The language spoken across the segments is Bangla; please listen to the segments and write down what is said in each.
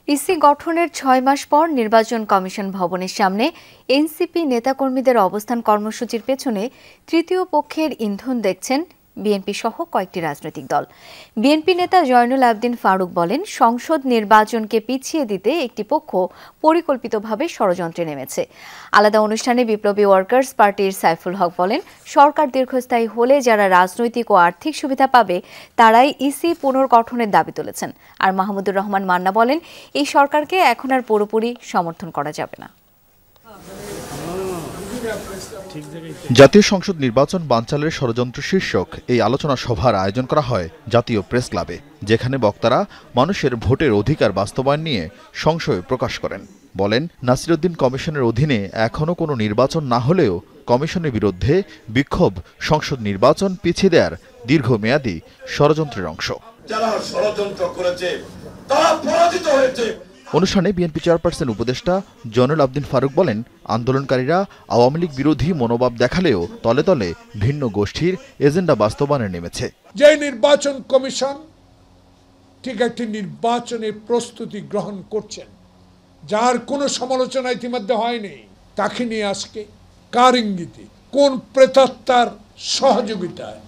ইসি গঠনের ৬ মাস পর নির্বাচন কমিশন ভবনের সামনে এনসিপি নেতাকর্মীদের অবস্থান কর্মসূচির পেছনে তৃতীয় পক্ষের ইন্ধন দেখছেন বিএনপি সহ কয়েকটি রাজনৈতিক দল। বিএনপি নেতা জয়নুল আবেদিন ফারুক বলেন, সংসদ নির্বাচনকে পিছিয়ে দিতে একটি পক্ষ পরিকল্পিতভাবে ষড়যন্ত্রে নেমেছে। আলাদা অনুষ্ঠানে বিপ্লবী ওয়ার্কার্স পার্টির সাইফুল হক বলেন, সরকার দীর্ঘস্থায়ী হলে যারা রাজনৈতিক ও আর্থিক সুবিধা পাবে তারাই ইসি পুনর্গঠনের দাবি তুলেছেন। আর মাহমুদুর রহমান মান্না বলেন, এই সরকারকে এখন আর পুরোপুরি সমর্থন করা যাবে না। জাতীয় সংসদ নির্বাচন বানচালের ষড়যন্ত্র শীর্ষক এই আলোচনা সভার আয়োজন করা হয় জাতীয় প্রেস ক্লাবে, যেখানে বক্তারা মানুষের ভোটের অধিকার বাস্তবায়ন নিয়ে সংশয় প্রকাশ করেন। বলেন, নাসিরউদ্দিন কমিশনের অধীনে এখনও কোনো নির্বাচন না হলেও কমিশনের বিরুদ্ধে বিক্ষোভ সংসদ নির্বাচন পিছিয়ে দেওয়ার দীর্ঘমেয়াদী ষড়যন্ত্রের অংশ। যারা ষড়যন্ত্র করেছে তারা পরাজিত হয়েছে। অনুষ্ঠানে বিএনপি চেয়ারপারসন উপদেষ্টা জয়নুল আবেদিন ফারুক বলেন, আন্দোলনকারীরা আওয়ামী লীগ বিরোধী মনোভাব দেখালেও তলে তলে ভিন্ন গোষ্ঠীর এজেন্ডা বাস্তবায়নে নেমেছে। যে নির্বাচন কমিশন ঠিক একটি নির্বাচনের প্রস্তুতি গ্রহণ করছেন, যার কোনো সমালোচনা ইতিমধ্যে হয়নি, তাকে নিয়ে আজকে কার ইঙ্গিতে, কোন প্রেতাত্মার সহযোগিতায়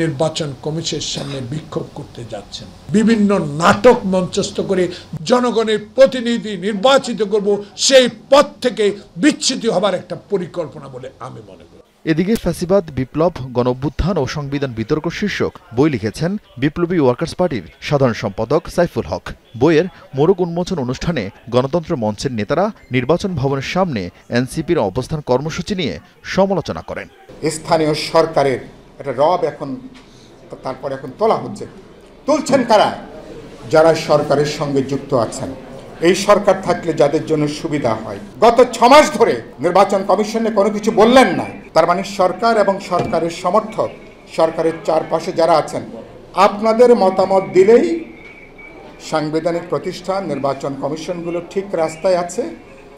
নির্বাচন কমিশনের সামনে বিক্ষোভ করতে যাচ্ছেন? বিভিন্ন নাটক মঞ্চস্থ করে জনগণের প্রতিনিধি নির্বাচিত করব, সেই পথ থেকে বিচ্যুতি হবার একটা পরিকল্পনা বলে আমি মনে করি। এদিকে ফ্যাসিবাদ, বিপ্লব, গণঅভ্যুত্থান ও সংবিধান বিতর্ক শীর্ষক বই লিখেছেন বিপ্লবী ওয়ার্কার্স পার্টির সাধারণ সম্পাদক সাইফুল হক। বইয়ের মোড়ক উন্মোচন অনুষ্ঠানে গণতন্ত্র মঞ্চের নেতারা নির্বাচন ভবনের সামনে এনসিপির অবস্থান কর্মসূচি নিয়ে সমালোচনা করেন। স্থানীয় সরকারের একটা রব এখন তোলা হচ্ছে। তুলছেন কারা? যারা সরকারের সঙ্গে যুক্ত আছেন। এই সরকার থাকলে যাদের জন্য সুবিধা হয়। গত 6 মাস ধরে নির্বাচন কমিশনে কোনো কিছু বললেন না। তার মানে সরকার এবং সরকারের সমর্থক, সরকারের চারপাশে যারা আছেন, আপনাদের মতামত দিলেই সাংবিধানিক প্রতিষ্ঠান নির্বাচন কমিশনগুলো ঠিক রাস্তায় আছে।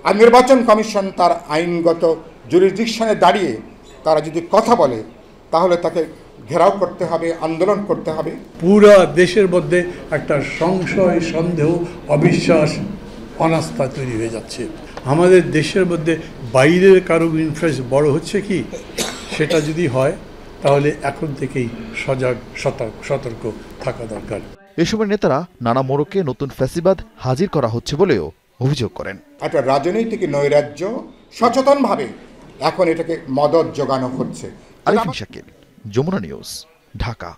আর নির্বাচন কমিশন তার আইনগত জুরিসডিকশনে দাঁড়িয়ে তারা যদি কথা বলে, তাহলে তাকে ঘেরাও করতে হবে, আন্দোলন করতে হবে। পুরা দেশের মধ্যে একটা সংশয়, সন্দেহ, অবিশ্বাস, অনাস্থা তৈরি হয়ে যাচ্ছে। আমাদের দেশের মধ্যে বাইরের কারো ইনফ্লুয়েন্স বড় হচ্ছে কি, সেটা যদি হয় তাহলে এখন থেকেই সজাগ সতর্ক থাকা দরকার। এ সময় নেতারা নানা মোড়কে নতুন ফ্যাসিবাদ হাজির করা হচ্ছে বলেও অভিযোগ করেন। একটা রাজনৈতিক নৈরাজ্য সচেতনভাবে এখন এটাকে মদত যোগানো হচ্ছে। আরিফিন শাকিল, যমুনা নিউজ, ঢাকা।